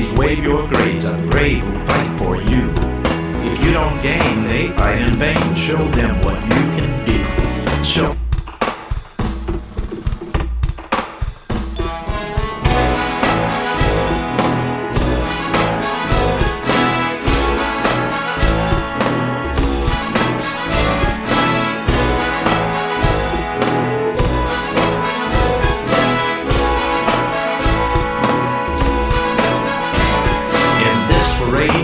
please waive your grades. A brave will fight for you. If you don't gain, they fight in vain. Show them what you can do. Show.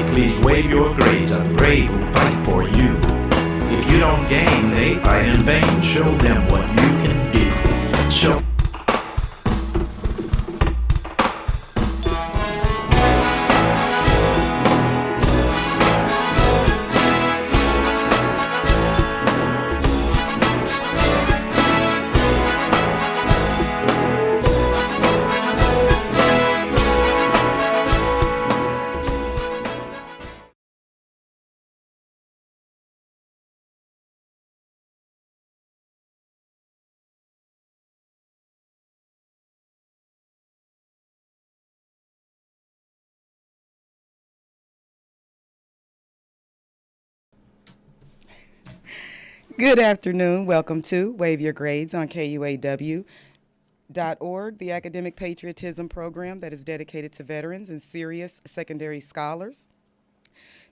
Please waive your grades. A brave will fight for you. If you don't gain, they fight in vain. Show them what you can do. Show. Good afternoon. Welcome to Waive Your Grades on KUAW.org, the academic patriotism program that is dedicated to veterans and serious secondary scholars.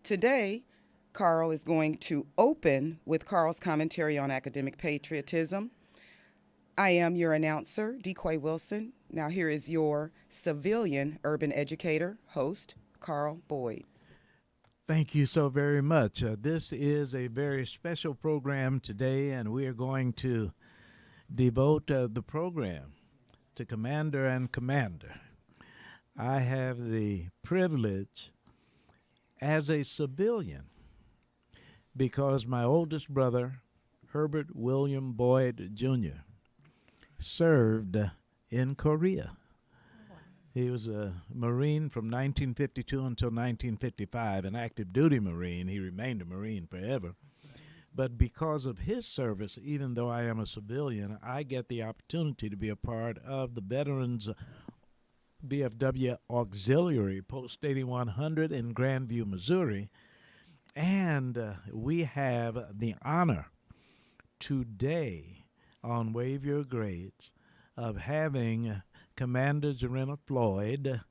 Today, Carl is going to open with Carl's commentary on academic patriotism. I am your announcer, KUAW Wilson. Now here is your civilian urban educator, host, Carl Boyd. Thank you so very much. This is a very special program today, and we are going to devote the program to Commander and Commander. I have the privilege as a civilian because my oldest brother, Herbert William Boyd Jr., served in Korea. He was a Marine from 1952 until 1955, an active duty Marine. He remained a Marine forever. But because of his service, even though I am a civilian, I get the opportunity to be a part of the Veterans VFW Auxiliary Post 8100 in Grandview, Missouri. And we have the honor today on Waive Your Grades of having Commander Jarena Floyd,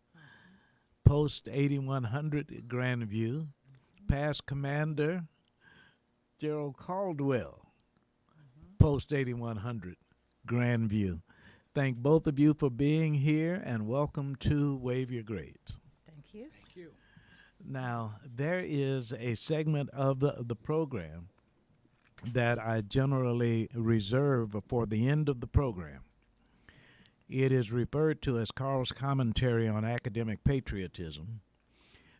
Post 8100 Grandview, past Commander Gerald Caldwell, Post 8100 Grandview. Thank both of you for being here, and welcome to Waive Your Grades. Thank you. Thank you. Now, there is a segment of the program that I generally reserve for the end of the program. It is referred to as Carl's commentary on academic patriotism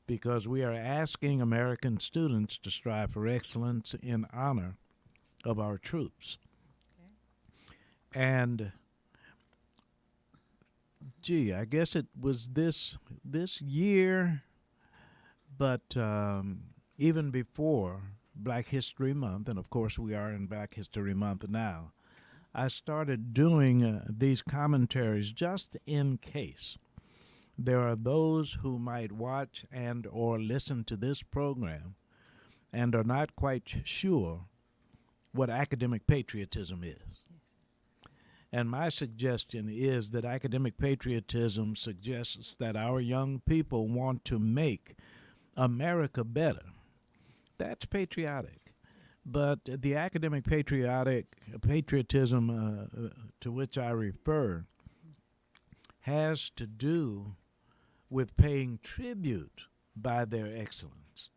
because we are asking American students to strive for excellence in honor of our troops. Okay. And, I guess it was this year, but even before Black History Month, and of course we are in Black History Month now, I started doing these commentaries just in case there are those who might watch and or listen to this program and are not quite sure what academic patriotism is. And my suggestion is that academic patriotism suggests that our young people want to make America better. That's patriotic. But the academic patriotism to which I refer has to do with paying tribute by their excellence.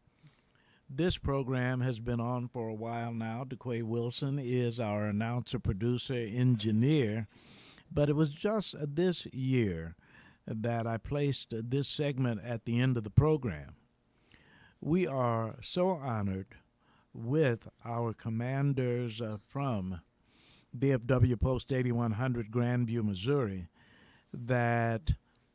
This program has been on for a while now. KUAW Wilson is our announcer, producer, engineer, but it was just this year that I placed this segment at the end of the program. We are so honored with our commanders from VFW Post 8100 Grandview, Missouri, that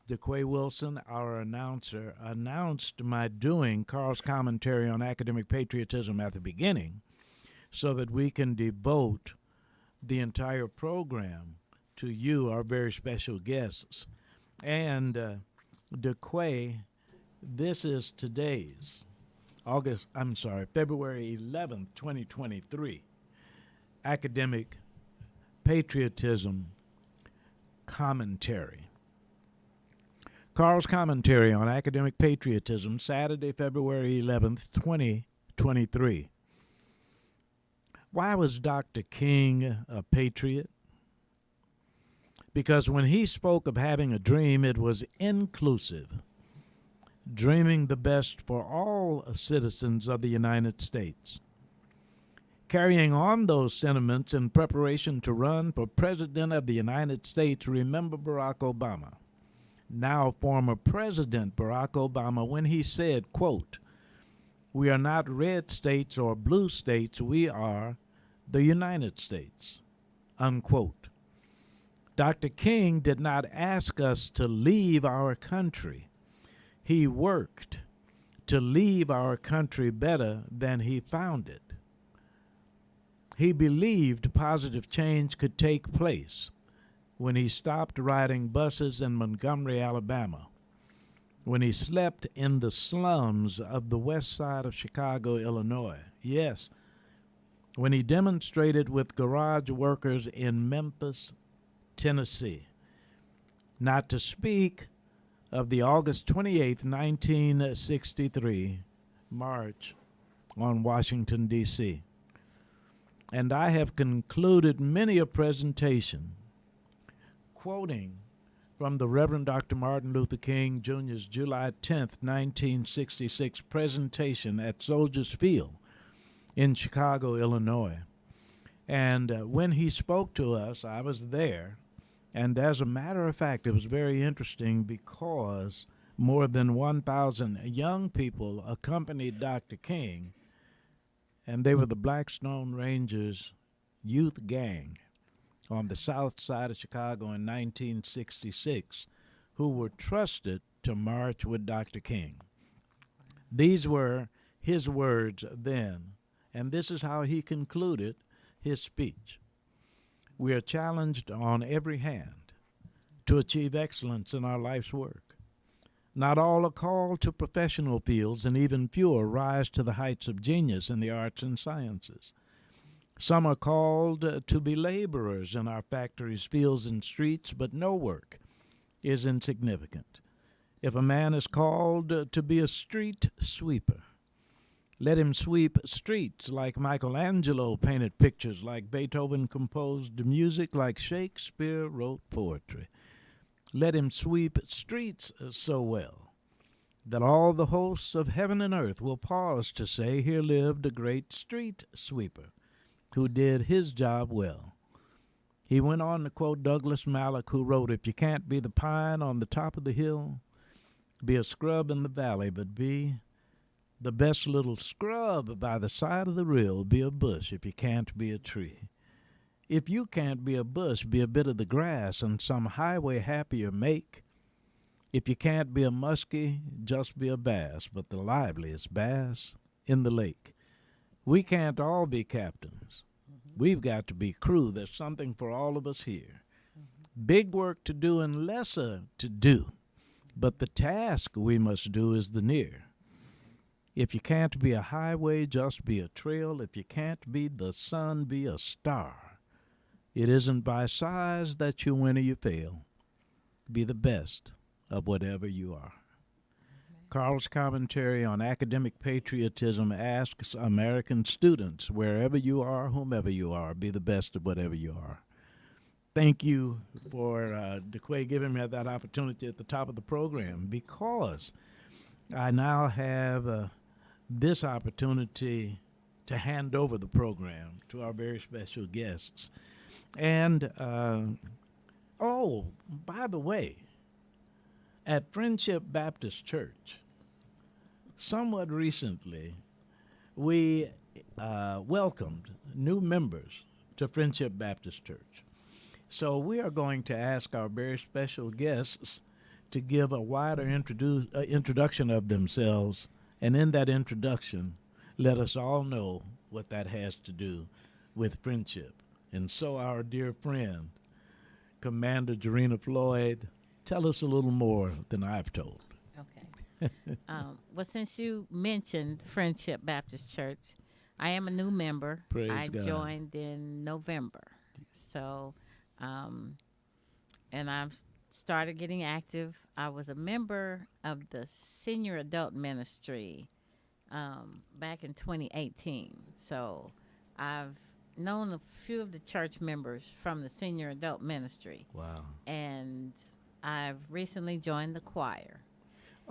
KUAW Wilson, our announcer, announced my doing Carl's commentary on academic patriotism at the beginning so that we can devote the entire program to you, our very special guests. And KUAW This is today's February 11th, 2023, Academic Patriotism Commentary. KUAW's commentary on academic patriotism, Saturday, February 11th, 2023. Why was Dr. King a patriot? Because when he spoke of having a dream, it was inclusive, dreaming the best for all citizens of the United States. Carrying on those sentiments in preparation to run for President of the United States, remember Barack Obama, now former President Barack Obama, when he said, quote, "We are not red states or blue states, we are the United States," unquote. Dr. King did not ask us to leave our country. He worked to leave our country better than he found it. He believed positive change could take place when he stopped riding buses in Montgomery, Alabama, when he slept in the slums of the west side of Chicago, Illinois. Yes, when he demonstrated with garage workers in Memphis, Tennessee. Not to speak of the August 28, 1963 march on Washington, D.C. And I have concluded many a presentation quoting from the Reverend Dr. Martin Luther King Jr.'s July 10, 1966 presentation at Soldiers Field in Chicago, Illinois. And when he spoke to us, I was there. And as a matter of fact, it was very interesting because more than 1,000 young people accompanied Dr. King, and they were the Blackstone Rangers youth gang on the south side of Chicago in 1966, who were trusted to march with Dr. King. These were his words then, and this is how he concluded his speech. We are challenged on every hand to achieve excellence in our life's work. Not all are called to professional fields, and even fewer rise to the heights of genius in the arts and sciences. Some are called to be laborers in our factories, fields, and streets, but no work is insignificant. If a man is called to be a street sweeper, let him sweep streets like Michelangelo painted pictures, like Beethoven composed music, like Shakespeare wrote poetry. Let him sweep streets so well that all the hosts of heaven and earth will pause to say, "Here lived a great street sweeper who did his job well." He went on to quote Douglas Mallock, who wrote, "If you can't be the pine on the top of the hill, be a scrub in the valley, but be the best little scrub by the side of the rill. Be a bush if you can't be a tree. If you can't be a bush, be a bit of the grass and some highway happier make. If you can't be a muskie, just be a bass, but the liveliest bass in the lake." We can't all be captains. We've got to be crew. There's something for all of us here. Big work to do and lesser to do, but the task we must do is the near. If you can't be a highway, just be a trail. If you can't be the sun, be a star. It isn't by size that you win or you fail. Be the best of whatever you are. KUAW's commentary on academic patriotism asks American students, wherever you are, whomever you are, be the best of whatever you are. Thank you for DeQuay giving me that opportunity at the top of the program, because I now have this opportunity to hand over the program to our very special guests. And, by the way, at Friendship Baptist Church, somewhat recently, we welcomed new members to Friendship Baptist Church. So we are going to ask our very special guests to give a wider introduction of themselves, and in that introduction, let us all know what that has to do with friendship. And so our dear friend, Commander Jarena Floyd, tell us a little more than I've told. Okay. Well, since you mentioned Friendship Baptist Church, I am a new member. Praise I God. joined in November. So, um, and I've started getting active. I was a member of the senior adult ministry back in 2018. So I've known a few of the church members from the senior adult ministry, Wow. and I've recently joined the choir.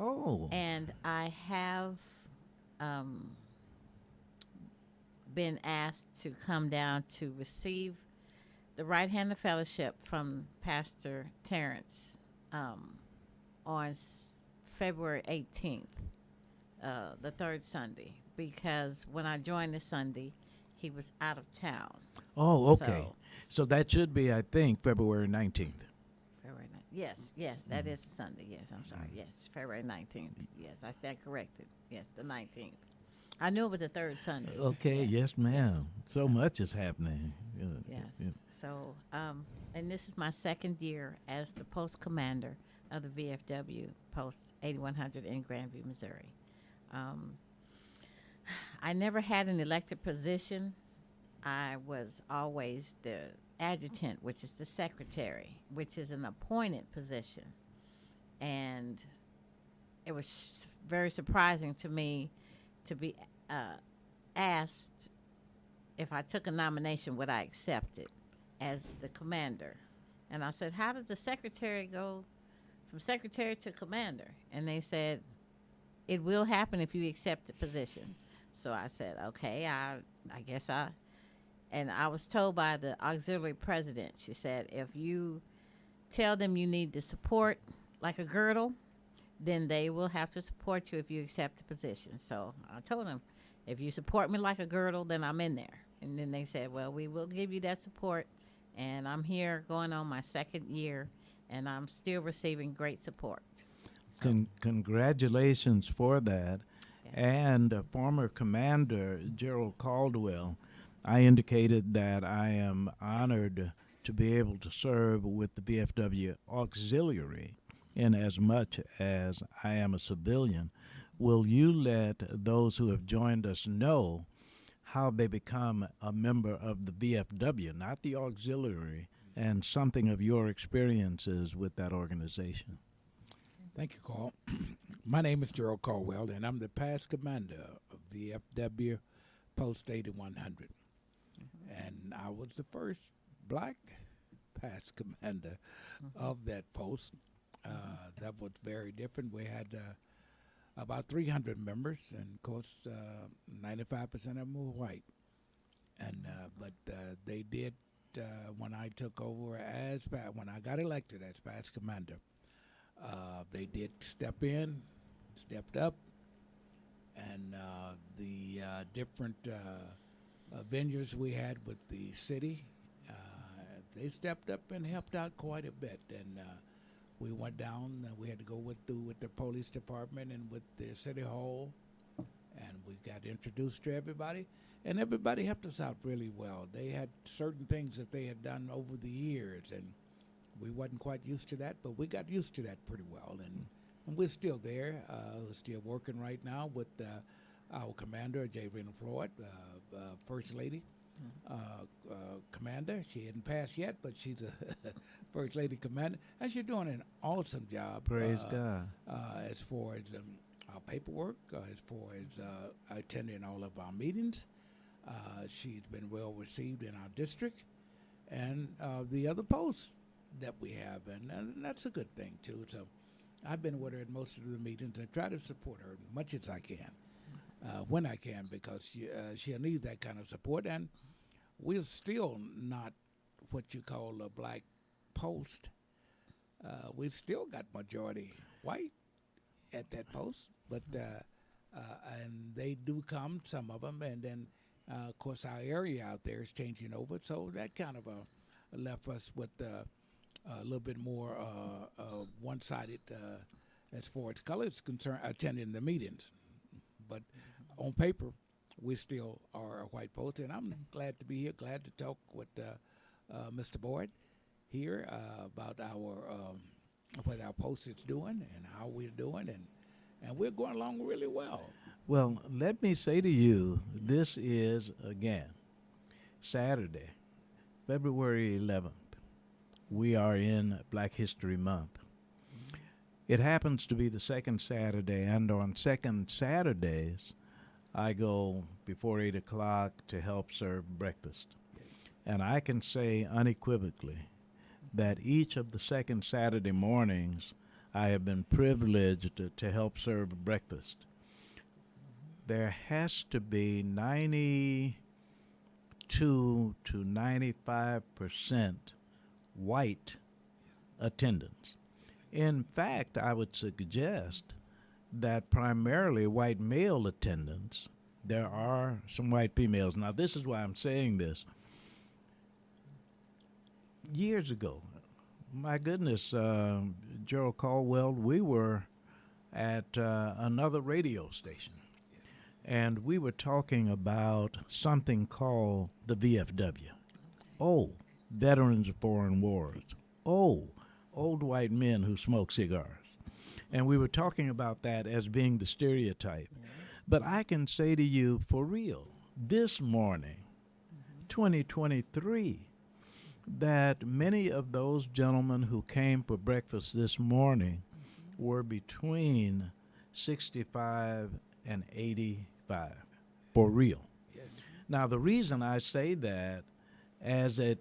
Oh, And I have um, been asked to come down to receive the right hand of fellowship from Pastor Terrence um, on February 18th, the third Sunday, because when I joined this Sunday, he was out of town. oh, okay. So, So that should be, I think, February 19th. February 9th. Yes, that is a Sunday. Yes, I'm sorry. Yes, February 19th. Yes, I stand corrected. Yes, the 19th. I knew it was the third Sunday. Okay, yes, ma'am. So much is happening. Yes. Yeah. So, and this is my second year as the post commander of the VFW Post 8100 in Grandview, Missouri. I never had an elected position. I was always the adjutant, which is the secretary, which is an appointed position. And it was very surprising to me to be asked if I took a nomination, would I accept it as the commander? And I said, how does the secretary go from secretary to commander? And they said, it will happen if you accept the position. So I said, okay, I guess and I was told by the auxiliary president, she said, if you tell them you need the support like a girdle, then they will have to support you if you accept the position. So I told them, if you support me like a girdle, then I'm in there. And then they said, well, we will give you that support. And I'm here going on my second year, and I'm still receiving great support. Congratulations for that. Yeah. And former Commander Gerald Caldwell, I indicated that I am honored to be able to serve with the VFW Auxiliary in as much as I am a civilian. Will you let those who have joined us know how they become a member of the VFW, not the Auxiliary, and something of your experiences with that organization? Thank you, Carl. My name is Gerald Caldwell, and I'm the past commander of VFW Post 8100. And I was the first black past commander of that post. That was very different. We had about 300 members, and of course, 95% of them were white. And but they did when I took over when I got elected as past commander. They did stepped up, and the different venues we had with the city, they stepped up and helped out quite a bit. And we went down. We had to go with the police department and with the city hall, and we got introduced to everybody. And everybody helped us out really well. They had certain things that they had done over the years, and we wasn't quite used to that, but we got used to that pretty well. And we're still there. We're still working right now with our commander, J. Rena Floyd, First Lady. Commander. She hadn't passed yet, but she's a First Lady Commander, and she's doing an awesome job. Praise God. As far as our paperwork, as far as attending all of our meetings, she's been well received in our district, and the other posts that we have, and that's a good thing too. So I've been with her at most of the meetings and try to support her as much as I can. When I can, because she'll need that kind of support. And we're still not what you call a black post. We've still got majority white at that post, but and they do come, some of them, and then of course our area out there is changing over, so that kind of left us with a little bit more one-sided as far as color is concerned, attending the meetings. But on paper, we still are a white post, and I'm glad to be here, glad to talk with Mr. Boyd here about our what our post is doing and how we're doing, and we're going along really well. Well, let me say to you, this is, again, Saturday, February 11th. We are in Black History Month. It happens to be the second Saturday, and on second Saturdays, I go before 8 o'clock to help serve breakfast. And I can say unequivocally that each of the second Saturday mornings, I have been privileged to help serve breakfast. There has to be 92 to 95% white attendance. In fact, I would suggest that primarily white male attendance. There are some white females. Now, this is why I'm saying this. Years ago, my goodness, Gerald Caldwell, we were at another radio station, and we were talking about something called the VFW. Oh, Veterans of Foreign Wars. Oh, old white men who smoke cigars. And we were talking about that as being the stereotype. But I can say to you for real, this morning, 2023, that many of those gentlemen who came for breakfast this morning were between 65 and 85, for real. Yes. Now, the reason I say that as it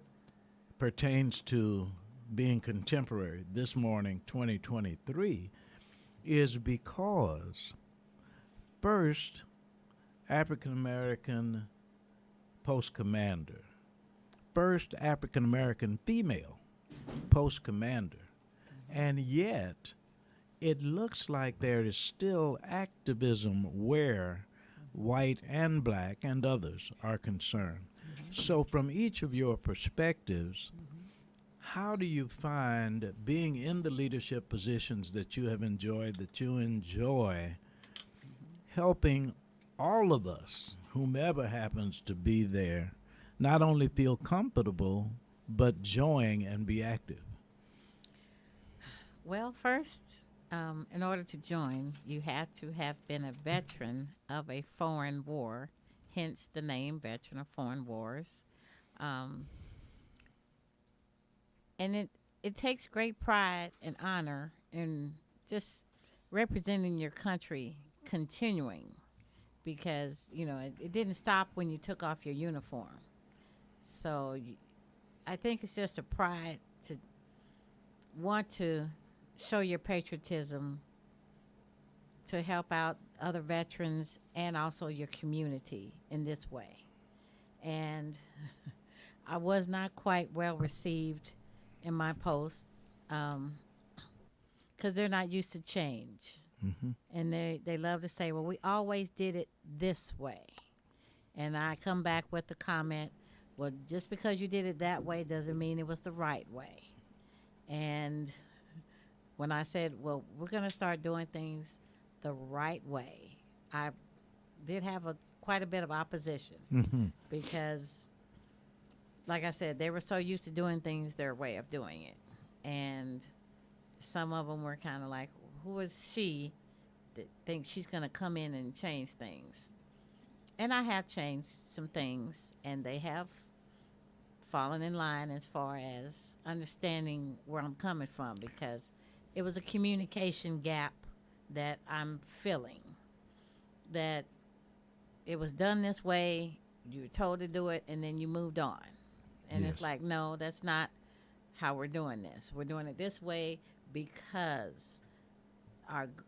pertains to being contemporary this morning, 2023, is because first, African American post commander, first African American female post commander, and yet it looks like there is still activism where white and black and others are concerned. So, from each of your perspectives, how do you find being in the leadership positions that you have enjoyed, that you enjoy, helping all of us, whomever happens to be there, not only feel comfortable, but join and be active? Well, first, in order to join, you have to have been a veteran of a foreign war, hence the name Veteran of Foreign Wars. And it takes great pride and honor in just representing your country continuing, because, it didn't stop when you took off your uniform. So I think it's just a pride to want to show your patriotism to help out other veterans and also your community in this way. And I was not quite well received in my post because they're not used to change. Mm-hmm. And they love to say, well, we always did it this way. And I come back with the comment, well, just because you did it that way doesn't mean it was the right way. And when I said, well, we're going to start doing things the right way, I did have quite a bit of opposition because, like I said, they were so used to doing things their way of doing it. And some of them were kind of like, who is she that thinks she's going to come in and change things? And I have changed some things, and they have fallen in line as far as understanding where I'm coming from, because it was a communication gap that I'm filling, that it was done this way, you were told to do it, and then you moved on. And Yes. it's like, no, that's not how we're doing this. We're doing it this way because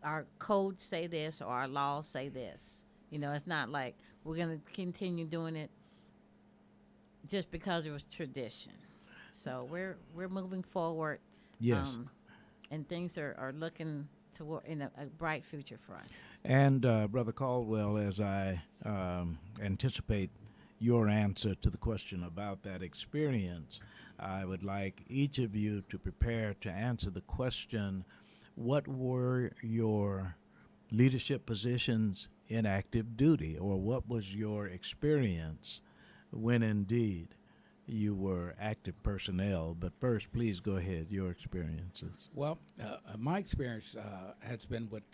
our codes say this or our laws say this. It's not like we're going to continue doing it just because it was tradition. So we're moving forward. Yes. And things are looking toward in a bright future for us. And Brother Caldwell, as I anticipate your answer to the question about that experience, I would like each of you to prepare to answer the question, what were your leadership positions in active duty, or what was your experience when indeed you were active personnel? But first, please go ahead, your experiences. Well, my experience has been with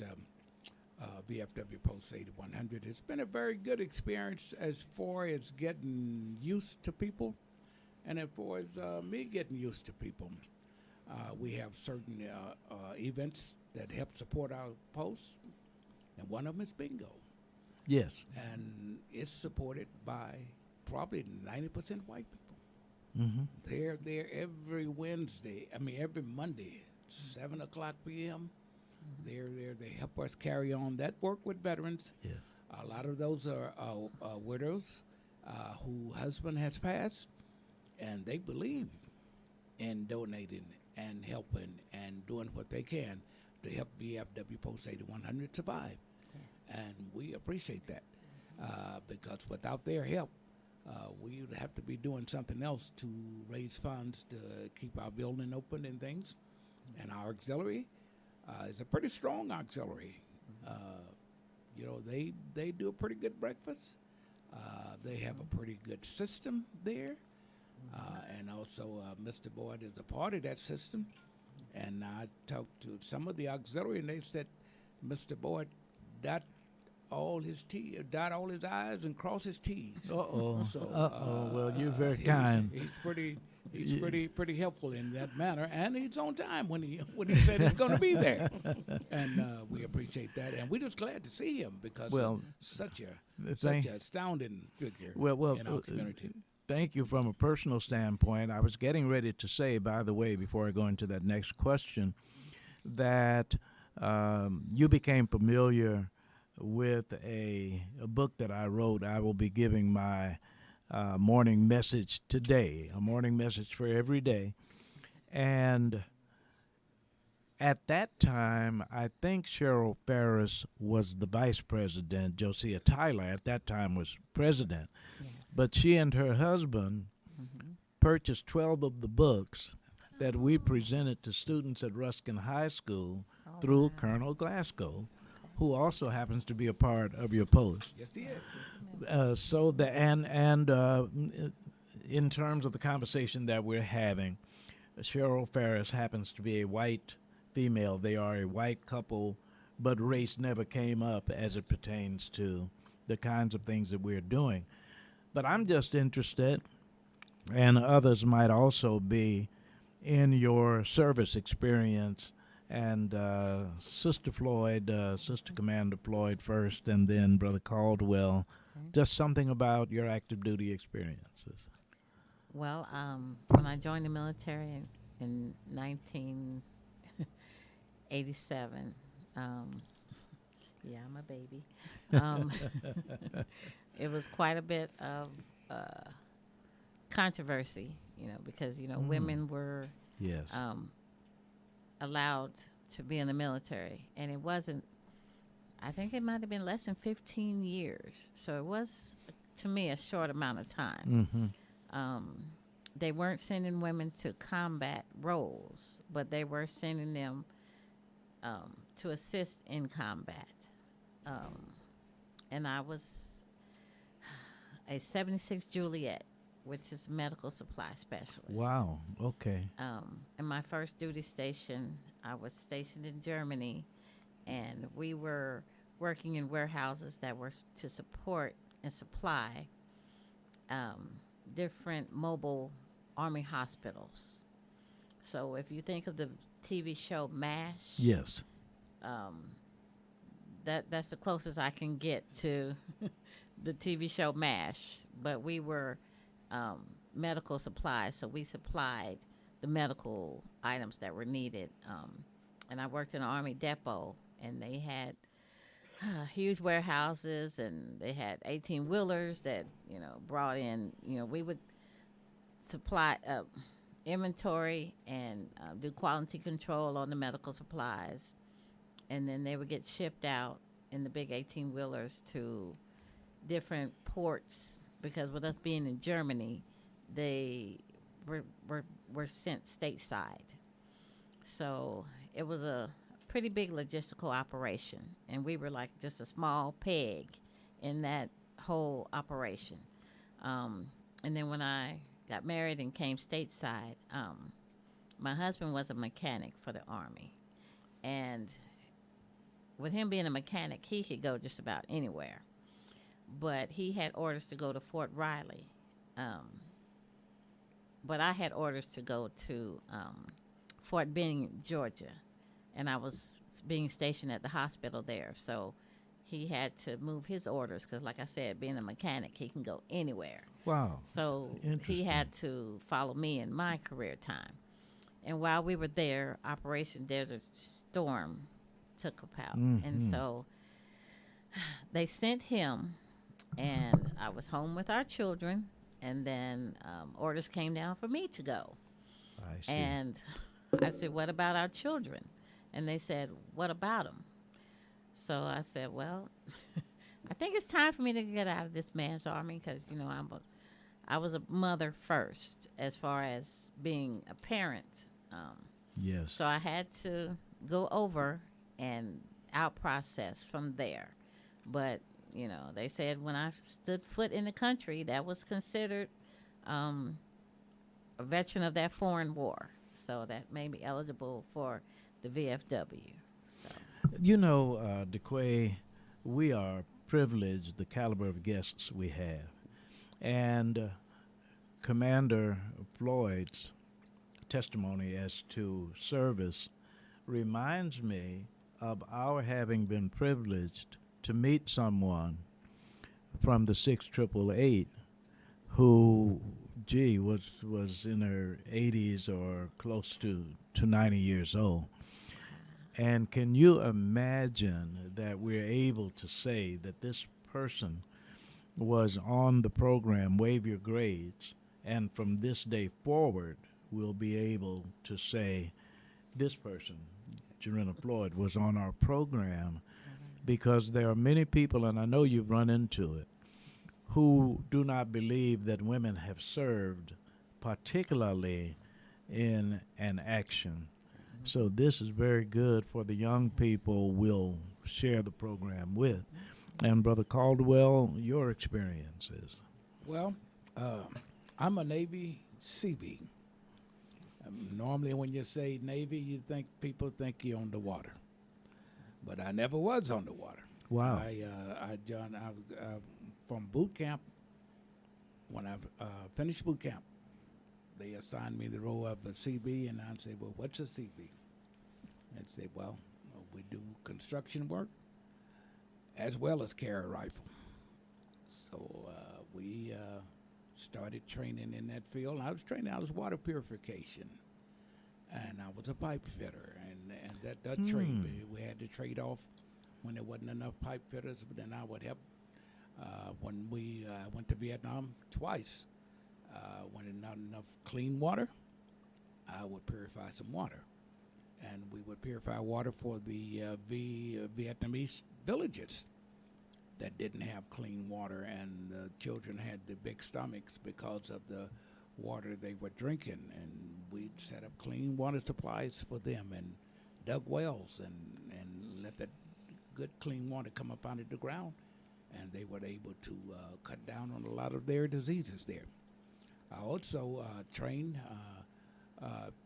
VFW Post 8100. It's been a very good experience as far as getting used to people and as far as me getting used to people. We have certain events that help support our posts, and one of them is bingo. Yes. And it's supported by probably 90% white people. Mm-hmm. They're there every every Monday, 7 o'clock p.m. They're there. They help us carry on that work with veterans. Yes. A lot of those are widows whose husband has passed, and they believe in donating and helping and doing what they can to help VFW Post 8100 survive. And we appreciate that because without their help, we would have to be doing something else to raise funds to keep our building open and things. And our auxiliary is a pretty strong auxiliary. They do a pretty good breakfast. They have a pretty good system there. And also Mr. Boyd is a part of that system. And I talked to some of the auxiliary, and they said Mr. Boyd dot all his I's and cross his T's. So, well, you're very kind. He's pretty helpful in that manner, and he's on time when he said he's going to be there, and we appreciate that, and we're just glad to see him because such a astounding figure in our community. Thank you. From a personal standpoint, I was getting ready to say, by the way, before I go into that next question, that you became familiar with a book that I wrote. I will be giving my morning message today, a morning message for every day. And at that time, I think Cheryl Ferris was the vice president. Josiah Tyler at that time was president. Yeah. But she and her husband purchased 12 of the books that we presented to students at Ruskin High School through Colonel Glasgow, who also happens to be a part of your post. Yes, he is. In terms of the conversation that we're having, Cheryl Ferris happens to be a white female. They are a white couple, but race never came up as it pertains to the kinds of things that we're doing. But I'm just interested, and others might also be, in your service experience. And Sister Floyd, Sister Commander Floyd first, and then Brother Caldwell, just something about your active duty experiences. Well, when I joined the military in 1987, yeah, I'm a baby. It was quite a bit of controversy, because women were allowed to be in the military, and it wasn't. I think it might have been less than 15 years, so it was, to me, a short amount of time. They weren't sending women to combat roles, but they were sending them to assist in combat. And I was a 76 Juliet, which is medical supply specialist. Wow, okay. In my first duty station, I was stationed in Germany, and we were working in warehouses that were to support and supply different mobile Army hospitals. So if you think of the TV show MASH, yes, that's the closest I can get to the TV show MASH. But we were medical supplies, so we supplied the medical items that were needed. And I worked in an Army depot, and they had huge warehouses, and they had 18-wheelers that, brought in, we would supply inventory and do quality control on the medical supplies. And then they would get shipped out in the big 18-wheelers to different ports, because with us being in Germany, they were sent stateside. So it was a pretty big logistical operation, and we were like just a small peg in that whole operation. And then when I got married and came stateside, my husband was a mechanic for the Army, and with him being a mechanic, he could go just about anywhere. But he had orders to go to Fort Riley. But I had orders to go to Fort Benning, Georgia, and I was being stationed at the hospital there. So he had to move his orders because, like I said, being a mechanic, he can go anywhere. Wow. So he Interesting. had to follow me in my career time. And while we were there, Operation Desert Storm took about. And so they sent him, and I was home with our children. And then orders came down for me to go. I see. And I said, what about our children? And they said, what about them? So I said, well, I think it's time for me to get out of this man's army because, you know, I was a mother first as far as being a parent. Yes. So I had to go over and out process from there. But, you know, they said when I stood foot in the country, that was considered a veteran of that foreign war. So that made me eligible for the VFW. So. You know, DeQuay, we are privileged, the caliber of guests we have. And Commander Floyd's testimony as to service reminds me of our having been privileged to meet someone from the 6888 who, was in her 80s or close to 90 years old. And can you imagine that we're able to say that this person was on the program Wave Your Grades, and from this day forward, we'll be able to say this person, Jarena Floyd, was on our program, because there are many people, and I know you've run into it, who do not believe that women have served, particularly in an action. So this is very good for the young people we'll share the program with. And Brother Caldwell, your experiences. Well, I'm a Navy Seabee. Normally, when you say Navy, people think you're on the water, but I never was on the water. Wow. I from boot camp. When I finished boot camp, they assigned me the role of a CB, and I said, "Well, what's a CB?" And say, "Well, we do construction work as well as carry a rifle." So we started training in that field. I was training. I was water purification, and I was a pipe fitter, and that trade we had to trade off when there wasn't enough pipe fitters. But then I would help when we went to Vietnam twice. When there's not enough clean water, I would purify some water, and we would purify water for the Vietnamese villages that didn't have clean water, and the children had the big stomachs because of the water they were drinking. And we'd set up clean water supplies for them and dug wells and let that good clean water come up out of the ground, and they were able to cut down on a lot of their diseases there. I also trained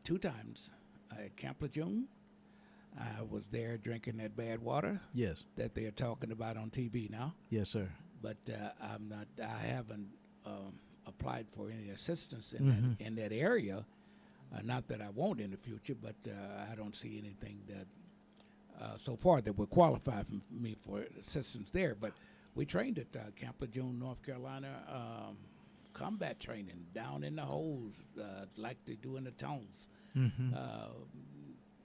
2 times at Camp Lejeune. I was there drinking that bad water Yes. that they're talking about on TV now. Yes, sir. But I haven't applied for any assistance in that area. Not that I won't in the future, but I don't see anything that so far that would qualify for me for assistance there. But we trained at Camp Lejeune, North Carolina, combat training down in the holes, like they do in the towns.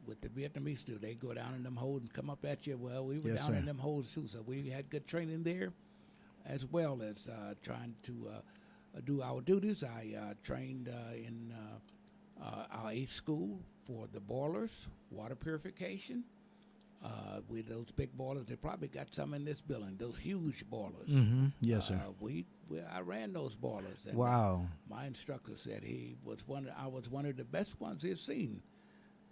With the Vietnamese do, they go down in them holes and come up at you. Well, we were Yes, down sir. in them holes too, so we had good training there, as well as trying to do our duties. I trained in our 8th school for the boilers, water purification. With those big boilers, they probably got some in this building. Those huge boilers. Yes, sir. I ran those boilers. And Wow. my instructor said I was one of the best ones he'd seen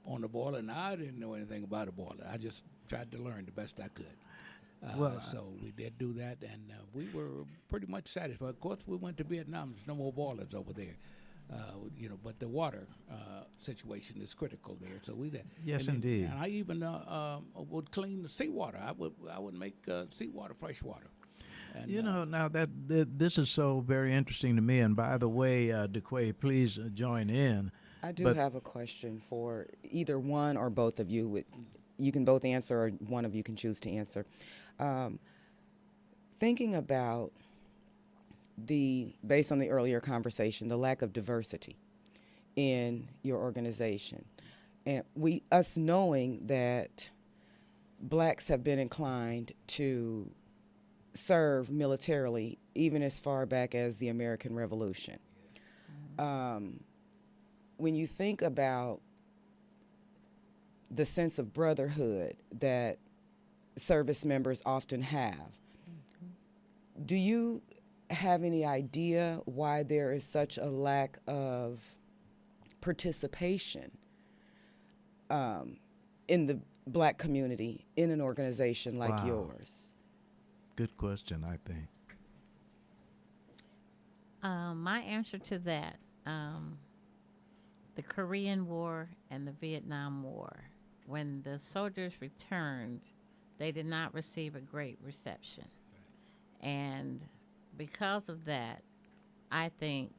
on the boiler, and I didn't know anything about a boiler. I just tried to learn the best I could. So we did do that, and we were pretty much satisfied. Of course, we went to Vietnam. There's no more boilers over there. But the water situation is critical there. So Yes, and indeed. And I even would clean the seawater. I would make seawater fresh water. And, Now this is so very interesting to me. And by the way, DeQuay, please join in. I do But- have a question for either one or both of you. You can both answer, or one of you can choose to answer. Thinking about based on the earlier conversation, the lack of diversity in your organization, and us knowing that blacks have been inclined to serve militarily even as far back as the American Revolution. When you think about the sense of brotherhood that service members often have, do you have any idea why there is such a lack of participation in the black community in an organization like Wow. yours? Good question, I think. My answer to that, the Korean War and the Vietnam War, when the soldiers returned, they did not receive a great reception. And because of that, I think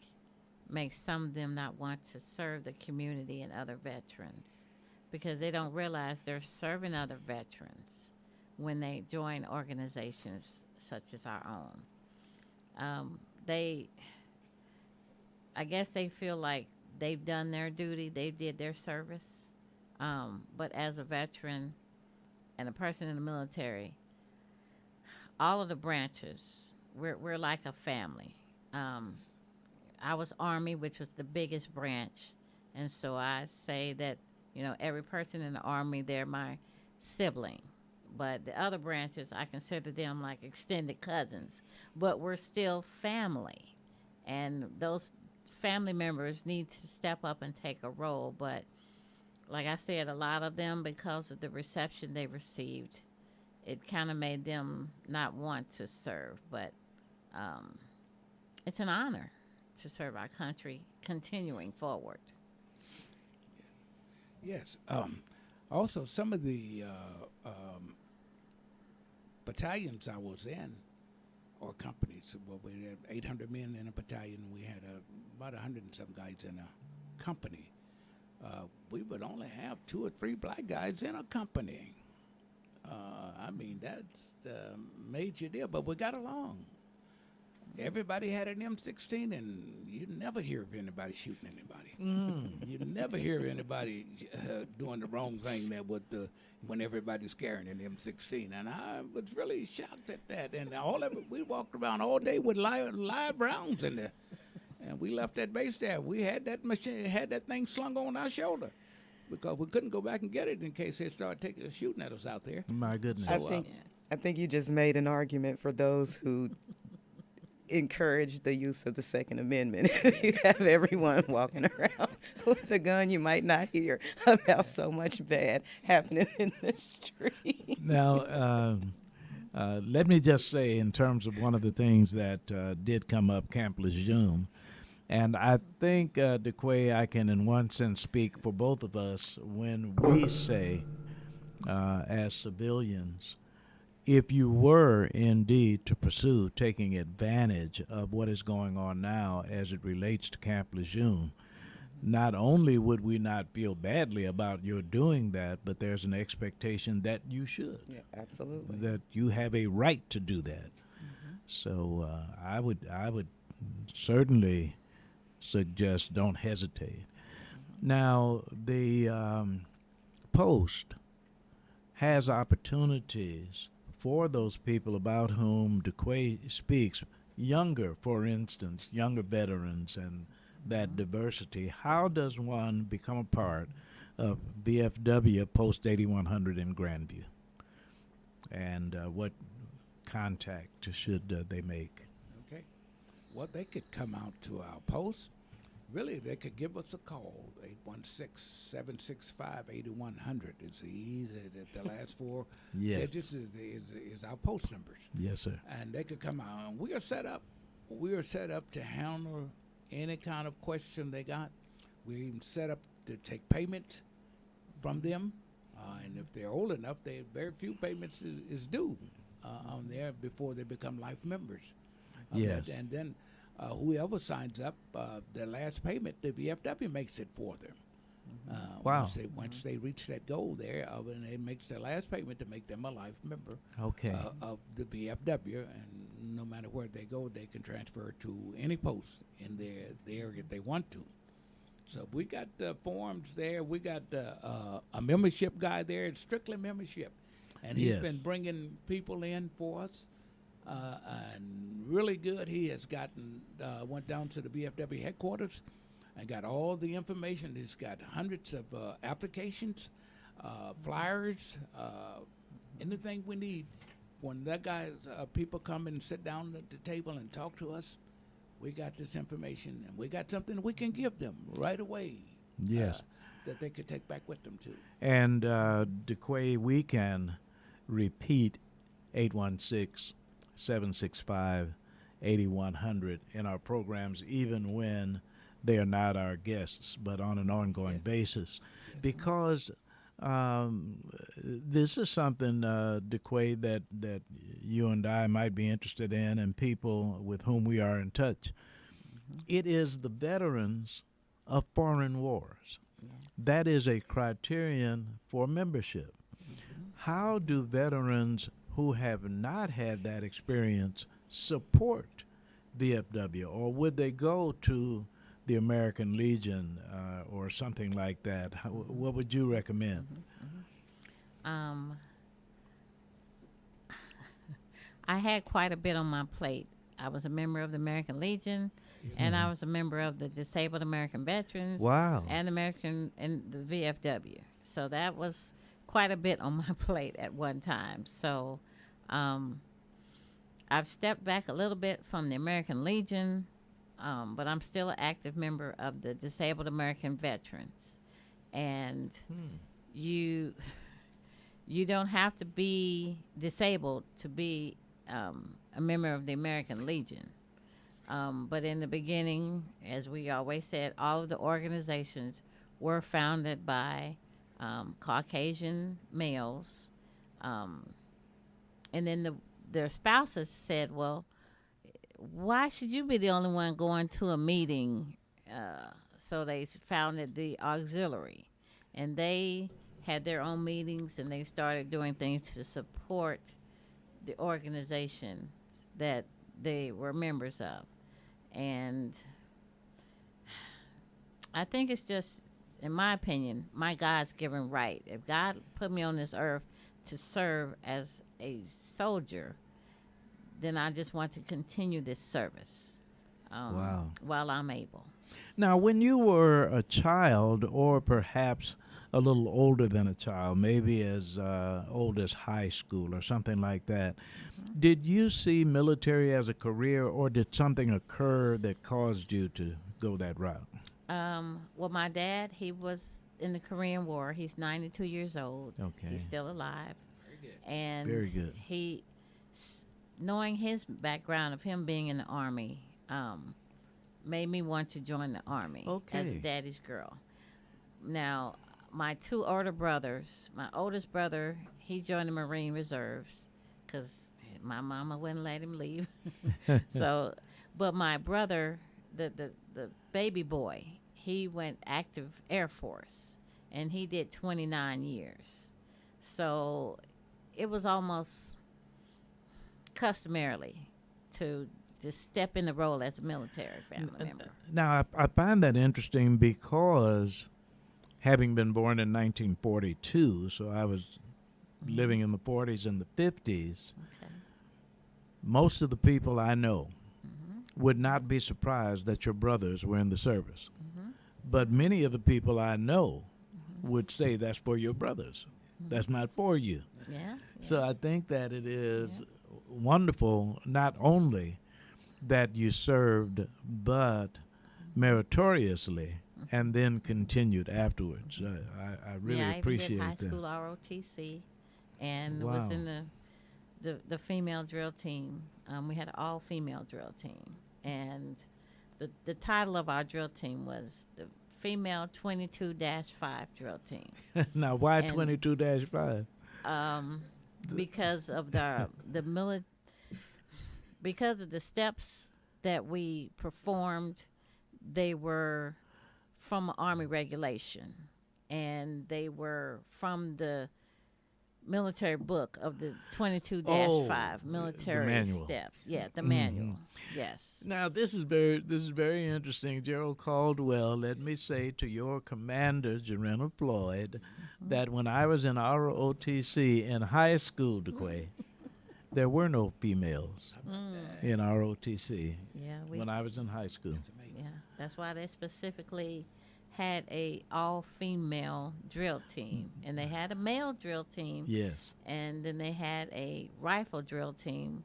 makes some of them not want to serve the community and other veterans, because they don't realize they're serving other veterans when they join organizations such as our own. I guess they feel like they've done their duty, they did their service. But as a veteran and a person in the military, all of the branches, we're like a family. I was Army, which was the biggest branch, and so I say that, every person in the Army, they're my sibling. But the other branches, I consider them like extended cousins, but we're still family. And those family members need to step up and take a role. But like I said, a lot of them, because of the reception they received, it kind of made them not want to serve. But it's an honor to serve our country continuing forward. Yes. Also, some of the battalions I was in, or companies, well, we had 800 men in a battalion. We had about 100 and some guys in a company. We would only have 2 or 3 black guys in a company. I mean, that's a major deal, but we got along. Everybody had an M16, and you never hear of anybody shooting anybody. You never hear of anybody doing the wrong thing there when everybody's carrying an M16. And I was really shocked at that. And all of it, we walked around all day with live rounds in there. And we left that base there. We had that machine, had that thing slung on our shoulder, because we couldn't go back and get it in case they started shooting at us out there. My goodness. I think you just made an argument for those who encourage the use of the Second Amendment. You have everyone walking around with a gun, you might not hear about so much bad happening in the street. Now, let me just say, in terms of one of the things that did come up, Camp Lejeune, and I think, DeQuay, I can in one sense speak for both of us when we say, as civilians, if you were indeed to pursue taking advantage of what is going on now as it relates to Camp Lejeune, not only would we not feel badly about your doing that, but there's an expectation that you should. Yeah, absolutely. That you have a right to do that. So I would certainly suggest don't hesitate. Now, the Post has opportunities for those people about whom DeQuay speaks, younger, for instance, younger veterans and that diversity. How does one become a part of BFW Post 8100 in Grandview? And what contact should they make? Okay. Well, they could come out to our post. Really, they could give us a call. 816-765-8100 is the last 4 Yes. digits is our post numbers. Yes, sir. And they could come out. And we are set up. We are set up to handle any kind of question they got. We're even set up to take payments from them. And if they're old enough, very few payments is due on there before they become life members. Yes. And then whoever signs up, their last payment, the VFW makes it for them. Wow. Once they reach that goal there, and it makes their last payment to make them a life member Okay. of the VFW, and no matter where they go, they can transfer to any post in the area they want to. So we got forms there. We got a membership guy there. It's strictly membership, and he's Yes. been bringing people in for us, and really good. He has went down to the VFW headquarters and got all the information. He's got hundreds of applications, flyers, anything we need. When that guy, people come and sit down at the table and talk to us, we got this information, and we got something we can give them right away. Yes. That they could take back with them too. And DeQuay, we can repeat 816-765-8100 in our programs, even when they are not our guests, but on an ongoing basis. Because this is something, DeQuay, that you and I might be interested in, and people with whom we are in touch. It is the veterans of foreign wars. That is a criterion for membership. How do veterans who have not had that experience support VFW, or would they go to the American Legion or something like that? What would you recommend? I had quite a bit on my plate. I was a member of the American Legion, and I was a member of the Disabled American Veterans. Wow. And the VFW. So that was quite a bit on my plate at one time. So I've stepped back a little bit from the American Legion, but I'm still an active member of the Disabled American Veterans. And you don't have to be disabled to be a member of the American Legion. But in the beginning, as we always said, all of the organizations were founded by Caucasian males. And then their spouses said, well, why should you be the only one going to a meeting? So they founded the auxiliary. And they had their own meetings, and they started doing things to support the organization that they were members of. And I think it's just, in my opinion, my God's given right. If God put me on this earth to serve as a soldier, then I just want to continue this service while I'm able. Now, when you were a child, or perhaps a little older than a child, maybe as old as high school or something like that, did you see military as a career, or did something occur that caused you to go that route? Well, my dad, he was in the Korean War. He's 92 years old. Okay. He's still alive. Very good. And Very good. knowing his background of him being in the Army, made me want to join the Army as a daddy's girl. Now, my two older brothers, my oldest brother, he joined the Marine Reserves because my mama wouldn't let him leave. So, but my brother, the baby boy, he went active Air Force, and he did 29 years. So it was almost customarily to just step in the role as a military family member. Now, I find that interesting because having been born in 1942, so I was living in the 40s and the 50s, Okay. most of the people I know would not be surprised that your brothers were in the service. But many of the people I know would say that's for your brothers. That's not for you. Yeah. So I think that it is wonderful, not only that you served, but meritoriously, and then continued afterwards. I really I appreciate even did high that. school ROTC, and was in the female drill team. We had an all-female drill team, and the title of our drill team was the Female 22-5 Drill Team. Now, why And- 22-5? Because of because of the steps that we performed, they were from Army regulation, and they were from the military book of the 22-5 military manual. steps. Yeah, the manual. Yes. Now, this is very interesting. Gerald Caldwell, let me say to your commander, Jarena Floyd, that when I was in ROTC in high school, DeQuay, there were no females in ROTC Yeah, when I was in high school. yeah. That's why they specifically had a all-female drill team, and they had a male drill team, Yes. and then they had a rifle drill team,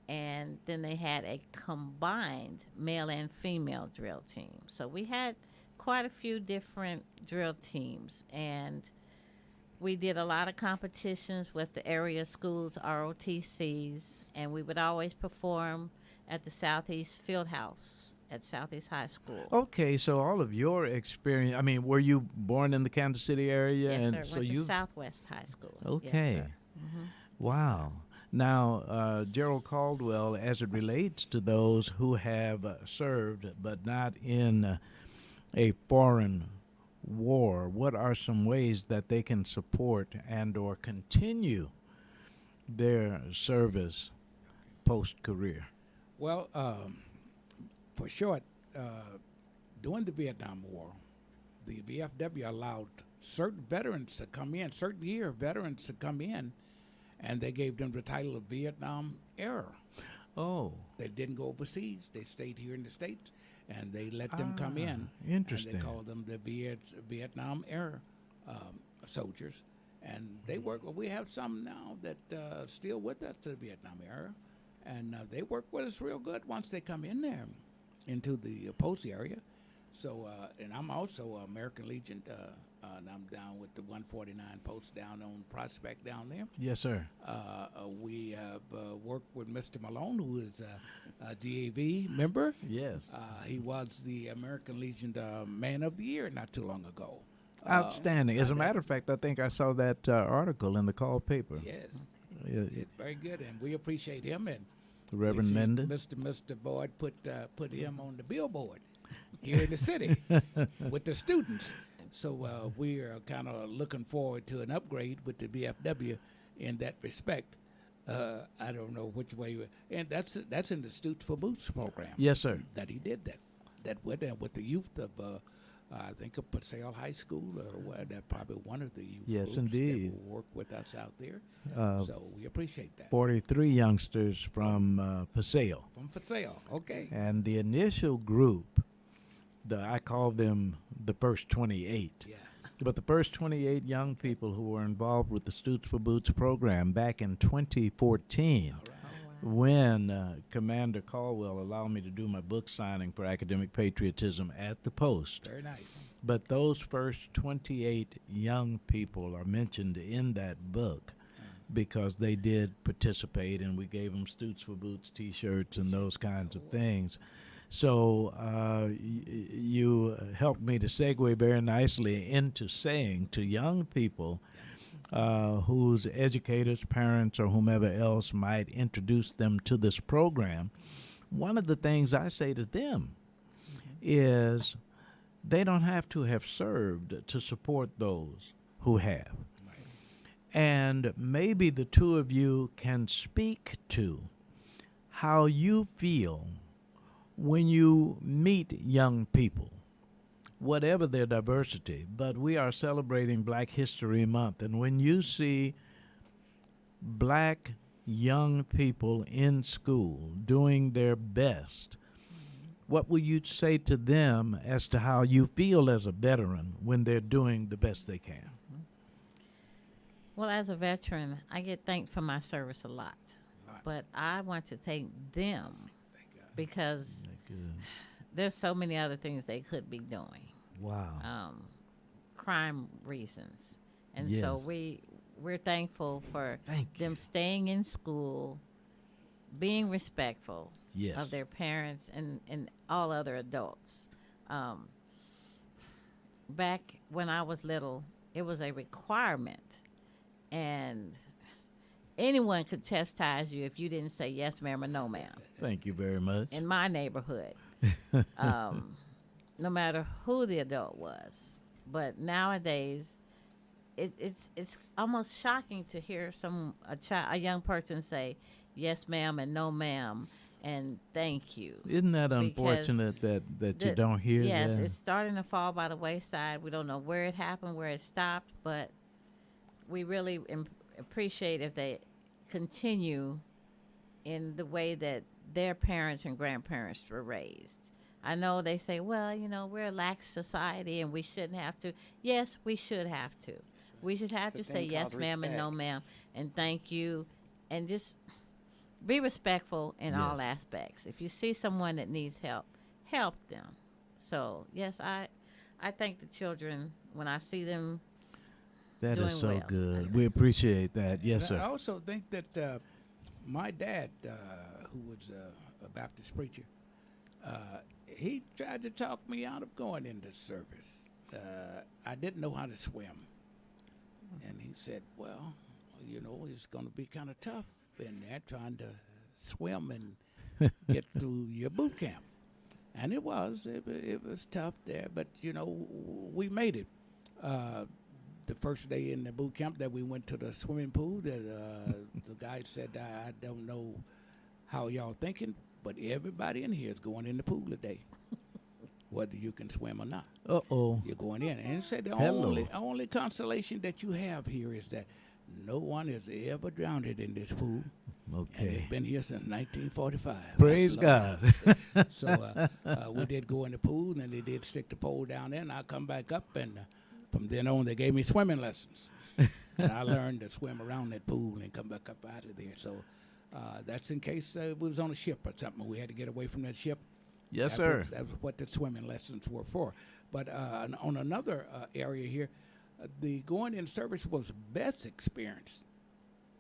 and then they had a combined male and female drill team. So we had quite a few different drill teams, and we did a lot of competitions with the area schools, ROTCs, and we would always perform at the Southeast Fieldhouse at Southeast High School. Okay, so all of your experience, I mean, were you born in the Kansas City area? Yes, and sir. so Went to you Southwest High School. Okay. Yes, sir. Wow. Now, Gerald Caldwell, as it relates to those who have served but not in a foreign war, what are some ways that they can support and or continue their service post-career? Well, for short, during the Vietnam War, the VFW allowed certain veterans to come in, certain year veterans to come in, and they gave them the title of Vietnam Era. Oh, They didn't go overseas. They stayed here in the States, and they let them come in. interesting. And they called them the Vietnam Era soldiers. And they work. We have some now that still with us to the Vietnam Era, and they work with us real good once they come in there into the post area. So, and I'm also American Legion, and I'm down with the 149 post down on Prospect down there. yes, sir. We have worked with Mr. Malone, who is a DAV member. Yes. He was the American Legion Man of the Year not too long ago. Outstanding. As a matter of fact, I think I saw that article in the Call paper. Yes, Yeah, very good, and we appreciate him. And Reverend we see Menden. Mr. Boyd put him on the billboard here in the city with the students. So we are kind of looking forward to an upgrade with the BFW in that respect. I don't know which way, and that's in the Stoots for Boots program. Yes, sir. That he did that with the youth of I think of Paseo High School, or that probably one of the youth Yes, groups indeed. that will work with us out there. Uh, So we appreciate that. 43 youngsters from Paseo. From Paseo, okay. And the initial group, I call them the first 28. Yeah. But the first 28 young people who were involved with the Stoots for Boots program back in 2014, when Commander Caldwell allowed me to do my book signing for academic patriotism at the Post. Very nice. But those first 28 young people are mentioned in that book because they did participate, and we gave them Stoots for Boots T-shirts and those kinds of things. So you helped me to segue very nicely into saying to young people whose educators, parents, or whomever else might introduce them to this program, one of the things I say to them is they don't have to have served to support those who have. And maybe the two of you can speak to how you feel when you meet young people, whatever their diversity. But we are celebrating Black History Month, and when you see black young people in school doing their best, what would you say to them as to how you feel as a veteran when they're doing the best they can? Well, as a veteran, I get thanked for my service a lot. But I want to thank them because there's so many other things they could be doing. Wow. Crime reasons. And Yes. so we're thankful for Thank them you. staying in school, being respectful Yes. of their parents and all other adults. Back when I was little, it was a requirement, and anyone could chastise you if you didn't say yes, ma'am, or no, ma'am. Thank you very much. In my neighborhood, no matter who the adult was. But nowadays, it's almost shocking to hear a young person say yes, ma'am, and no, ma'am, and thank you. Isn't that Because unfortunate that you don't hear yes, that? it's starting to fall by the wayside. We don't know where it happened, where it stopped, but we really appreciate if they continue in the way that their parents and grandparents were raised. I know they say, well, we're a lax society and we shouldn't have to. Yes, we should have to. We should have It's to a say thing yes, called ma'am, and no, respect. ma'am, and thank you, and just be respectful in all Yes. aspects. If you see someone that needs help, help them. So yes, I thank the children when I see them. That is doing so well. good. We appreciate that. Yes, I sir. also think that my dad, who was a Baptist preacher, he tried to talk me out of going into service. I didn't know how to swim. And he said, well, it's going to be kind of tough in there trying to swim and get through your boot camp. And it was tough there, but, we made it. The first day in the boot camp that we went to the swimming pool, the guy said, I don't know how y'all thinking, but everybody in here is going in the pool today, whether you can swim or not. Uh-oh. You're going in. And he said the Hello. only consolation that you have here is that no one has ever drowned in this pool. And Okay. it's been here since 1945. Praise That's long. God. So we did go in the pool, and they did stick the pole down there, and I come back up, and from then on, they gave me swimming lessons. And I learned to swim around that pool and come back up out of there. So that's in case we was on a ship or something. We had to get away from that ship. Yes, sir. That was what the swimming lessons were for. But on another area here, the going in service was the best experience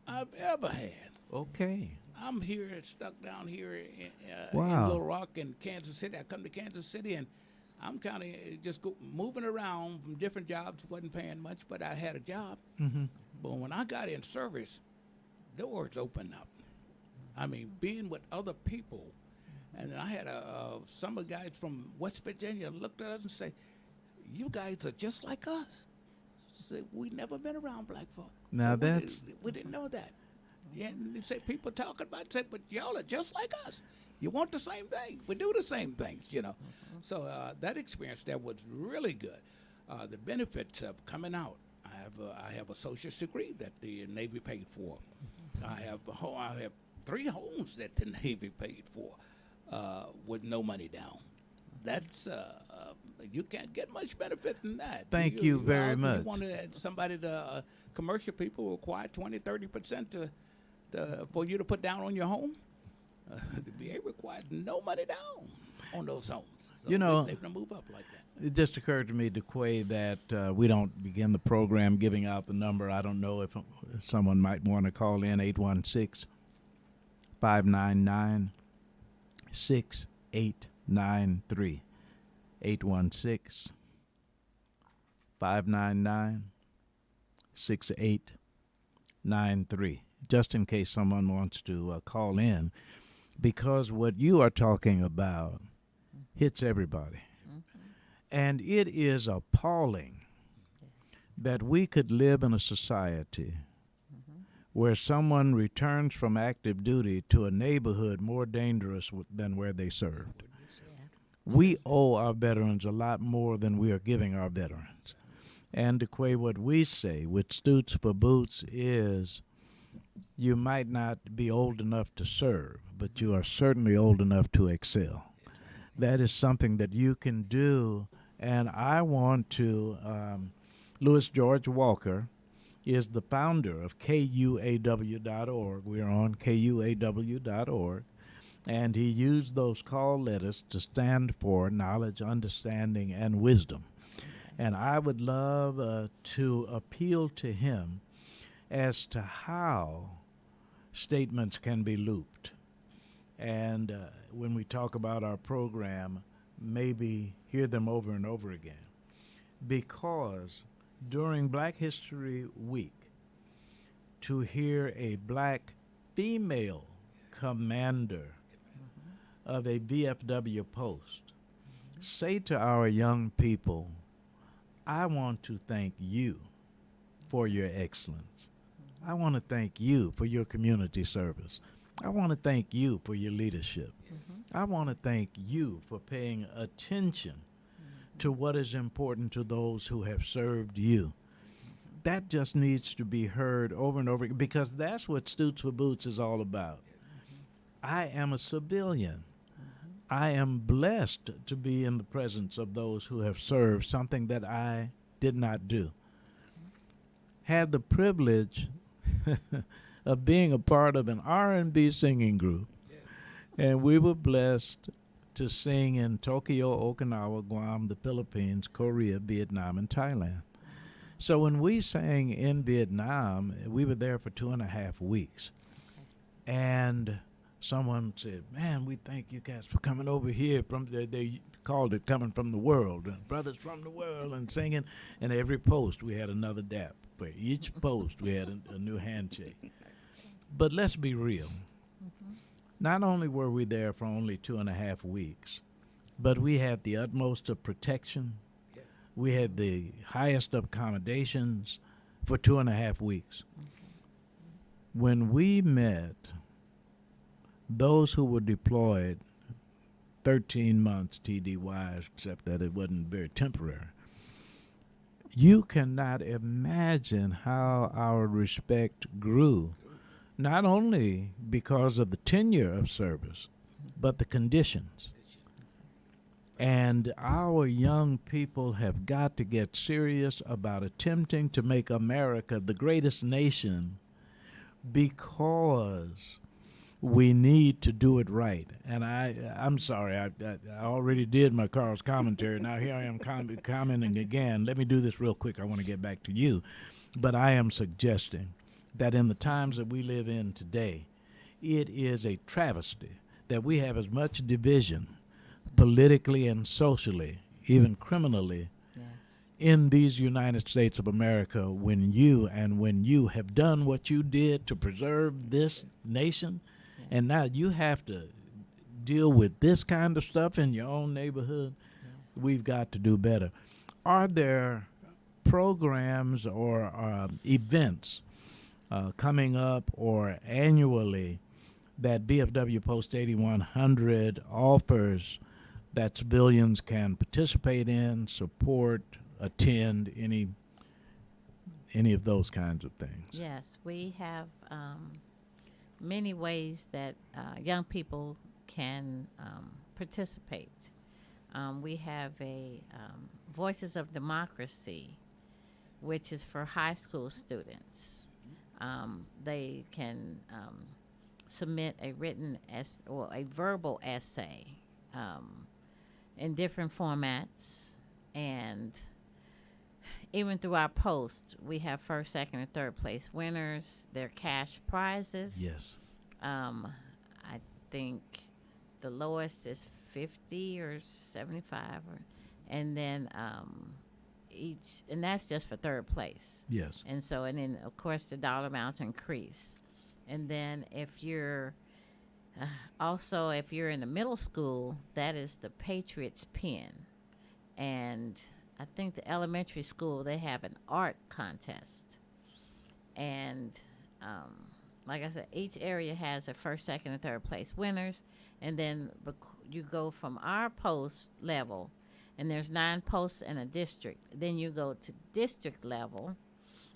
I've ever had. Okay. I'm here, stuck down here in Wow. Little Rock in Kansas City. I come to Kansas City, and I'm kind of just moving around from different jobs. Wasn't paying much, but I had a job. Mm-hmm. But when I got in service, doors opened up. I mean, being with other people. And then I had some of the guys from West Virginia looked at us and say, you guys are just like us. Say, we never been around black folk. Now So that's- we didn't know that. Yeah, and they say people talking about it, say, but y'all are just like us. You want the same thing. We do the same things, So that experience there was really good. The benefits of coming out. I have a associate's degree that the Navy paid for. I have 3 homes that the Navy paid for with no money down. That's you can't get much benefit than that. Thank you very much. You want somebody to commercial people require 20-30% for you to put down on your home. The VA requires no money down on those homes. So it's able to move up like that. It just occurred to me, DeQuay, that we don't begin the program giving out the number. I don't know if someone might want to call in 816-599-6893. 816-599-6893. Just in case someone wants to call in, because what you are talking about hits everybody. And it is appalling that we could live in a society where someone returns from active duty to a neighborhood more dangerous than where they served. We owe our veterans a lot more than we are giving our veterans. And DeQuay, what we say with Stoots for Boots is, you might not be old enough to serve, but you are certainly old enough to excel. That is something that you can do. And I want to, Louis George Walker is the founder of KUAW.org. We're on KUAW.org. And he used those call letters to stand for knowledge, understanding, and wisdom. And I would love to appeal to him as to how statements can be looped. And when we talk about our program, maybe hear them over and over again. Because during Black History Week, to hear a black female commander of a VFW post say to our young people, I want to thank you for your excellence. I want to thank you for your community service. I want to thank you for your leadership. I want to thank you for paying attention to what is important to those who have served you. That just needs to be heard over and over again, because that's what Stoots for Boots is all about. I am a civilian. I am blessed to be in the presence of those who have served, something that I did not do. Had the privilege of being a part of an R&B singing group, and we were blessed to sing in Tokyo, Okinawa, Guam, the Philippines, Korea, Vietnam, and Thailand. So when we sang in Vietnam, we were there for 2.5 weeks. And someone said, man, we thank you guys for coming over here. They called it coming from the world, brothers from the world, and singing. And every post we had another dap. For each post we had a new handshake. But let's be real. Not only were we there for only 2.5 weeks, but we had the utmost of protection. We had the highest of accommodations for 2.5 weeks. When we met those who were deployed 13 months TDY, except that it wasn't very temporary, you cannot imagine how our respect grew, not only because of the tenure of service, but the conditions. And our young people have got to get serious about attempting to make America the greatest nation, because we need to do it right. And I'm sorry, I already did my Carl's commentary. Now here I am commenting again. Let me do this real quick. I want to get back to you. But I am suggesting that in the times that we live in today, it is a travesty that we have as much division politically and socially, even criminally, in these United States of America, when you have done what you did to preserve this nation, and now you have to deal with this kind of stuff in your own neighborhood. We've got to do better. Are there programs or events coming up or annually that VFW Post 8100 offers that civilians can participate in, support, attend, any of those kinds of things? Yes, we have many ways that young people can participate. We have a Voices of Democracy, which is for high school students. They can submit a written or a verbal essay in different formats, and even through our post, we have first, second, and third place winners. They're cash prizes. Yes. I think the lowest is 50 or 75, and then and that's just for third place. Yes. And so, and then of course the dollar amounts increase. And then if you're also, if you're in the middle school, that is the Patriots Pen. And I think the elementary school, they have an art contest. And like I said, each area has a first, second, and third place winners. And then you go from our post level, and there's 9 posts in a district. Then you go to district level.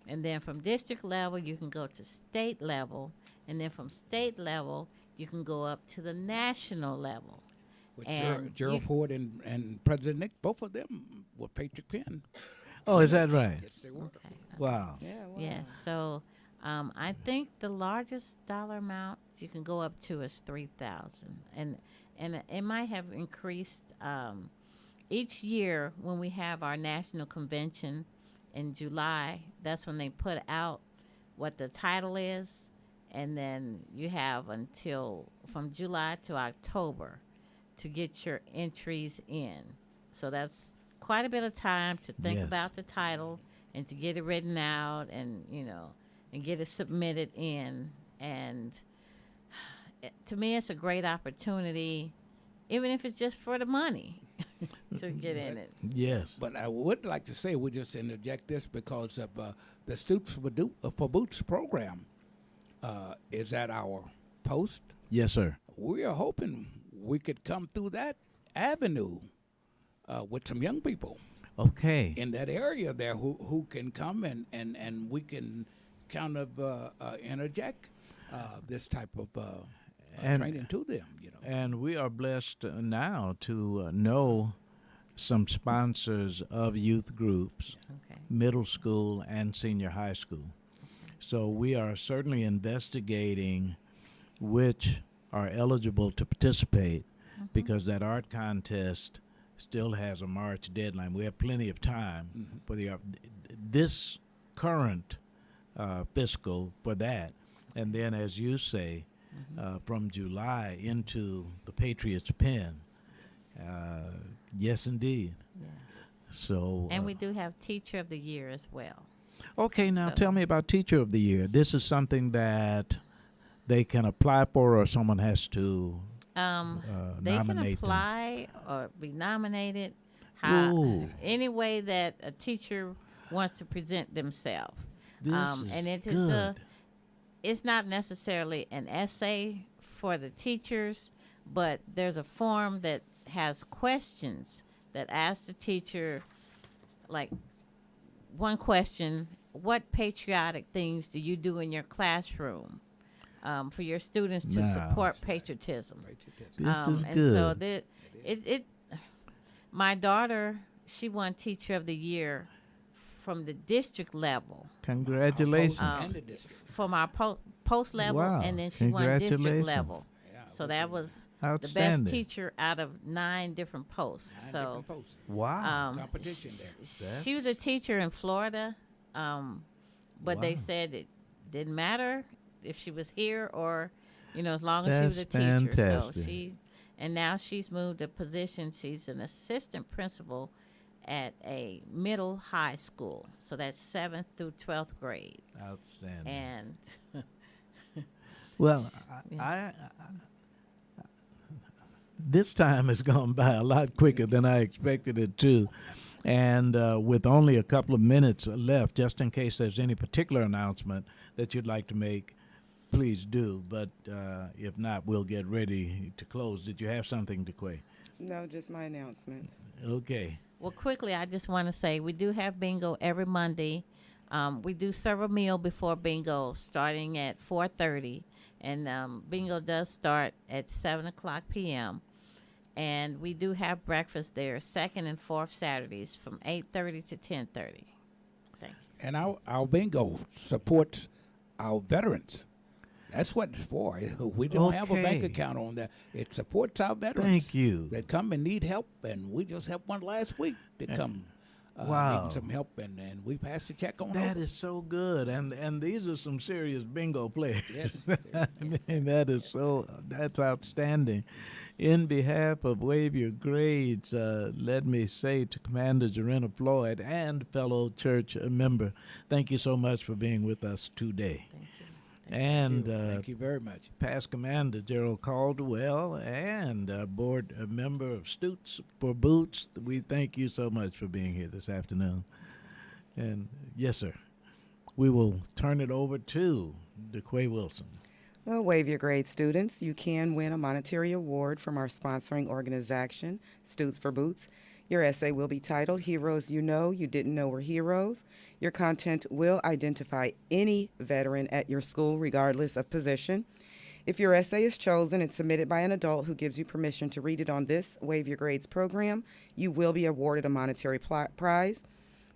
And then from district level, you can go to state level. And then from state level, you can go up to the national level. With Gerald Ford and President Nick, both of them were Patriot Pen. Oh, is that right? Yes, they were. Okay. Wow. Yeah, wow. Yes. So I think the largest dollar amount you can go up to is $3,000, and it might have increased each year when we have our national convention in July. That's when they put out what the title is, and then you have until from July to October to get your entries in. So that's quite a bit of time to think Yes. about the title and to get it written out, and and get it submitted in. And to me, it's a great opportunity, even if it's just for the money, to get in it. Yes. But I would like to say, we just interject this because of the Students for Boots program is at our post. Yes, sir. We are hoping we could come through that avenue with some young people Okay. in that area there who can come and we can kind of interject this type of And- training to them, And we are blessed now to know some sponsors of youth groups, Okay. middle school and senior high school. So we are certainly investigating which are eligible to participate because that art contest still has a March deadline. We have plenty of time for this current fiscal for that. And then, as you say, from July into the Patriots' pen. Yes, indeed. Yes. So, And we do have Teacher of the Year as well. okay, now so- tell me about Teacher of the Year. This is something that they can apply for, or someone has to They can nominate them. apply or be nominated Ooh. any way that a teacher wants to present themselves. This is and it good. is it's not necessarily an essay for the teachers, but there's a form that has questions that ask the teacher, like one question: what patriotic things do you do in your classroom for your students to Now, support patriotism? This is and good. so my daughter, she won Teacher of the Year from the district level, Congratulations. and the district. from our post level, Wow. and then she won district Congratulations. level. Yeah, So that was the Outstanding. best teacher out of 9 different posts. 9 So different posts. Wow. Competition there. she was a teacher in Florida, but they Wow. said it didn't matter if she was here or, as long as she was a That's teacher. fantastic. And now she's moved a position. She's an assistant principal at a middle high school. So that's 7th through 12th grade. Outstanding. And Well, this time has gone by a lot quicker than I expected it to. And with only a couple of minutes left, just in case there's any particular announcement that you'd like to make, please do. But if not, we'll get ready to close. Did you have something to Quay? No, just my announcements. Okay. well, quickly, I just want to say we do have bingo every Monday. We do serve a meal before bingo, starting at 4:30, and bingo does start at 7:00 p.m. And we do have breakfast there, second and fourth Saturdays from 8:30 to 10:30. Thank you. And our bingo supports our veterans. That's what it's for. We don't have a bank Okay. account on that. It supports our veterans. Thank you. That come and need help, and we just helped one last week to come Wow. needing some help, and we passed the check on That over. is so good, and these are some serious bingo players. Yes. I mean, that's outstanding. In behalf of Wave Your Grades, let me say to Commander Jorena Floyd and fellow church member, thank you so much for being with us today. Thank you. And Thank you very much. past Commander Gerald Caldwell and board member of Students for Boots, we thank you so much for being here this afternoon. And yes, sir, we will turn it over to DeQuay Wilson. Well, Wave Your Grade students, you can win a monetary award from our sponsoring organization, Students for Boots. Your essay will be titled Heroes You Know You Didn't Know Were Heroes. Your content will identify any veteran at your school, regardless of position. If your essay is chosen and submitted by an adult who gives you permission to read it on this Wave Your Grades program, you will be awarded a monetary prize.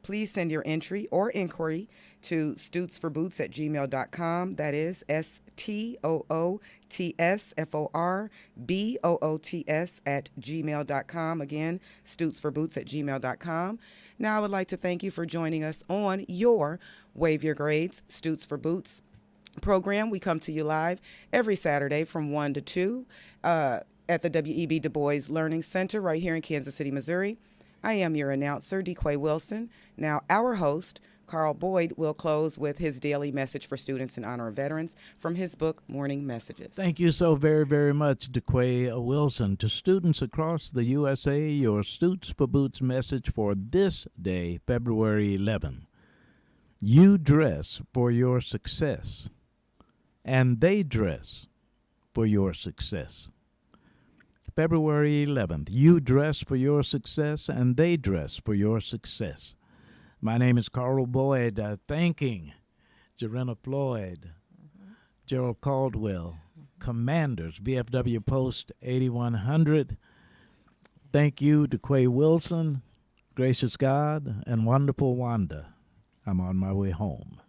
Please send your entry or inquiry to stootsforboots@gmail.com. That is stootsforboots@gmail.com. Again, stootsforboots@gmail.com. Now I would like to thank you for joining us on your Wave Your Grades, Stoots for Boots program. We come to you live every Saturday from 1 to 2 at the W.E.B. Du Bois Learning Center right here in Kansas City, Missouri. I am your announcer, DeQuay Wilson. Now, our host, Carl Boyd, will close with his daily message for students in honor of veterans from his book, Morning Messages. Thank you so very, very much, DeQuay Wilson. To students across the USA, your Stoots for Boots message for this day, February 11. You dress for your success, and they dress for your success. February 11th, you dress for your success, and they dress for your success. My name is Carl Boyd, thanking Jarena Floyd, Gerald Caldwell, Commanders, VFW Post 8100. Thank you to Quay Wilson, Gracious God, and Wonderful Wanda. I'm on my way home.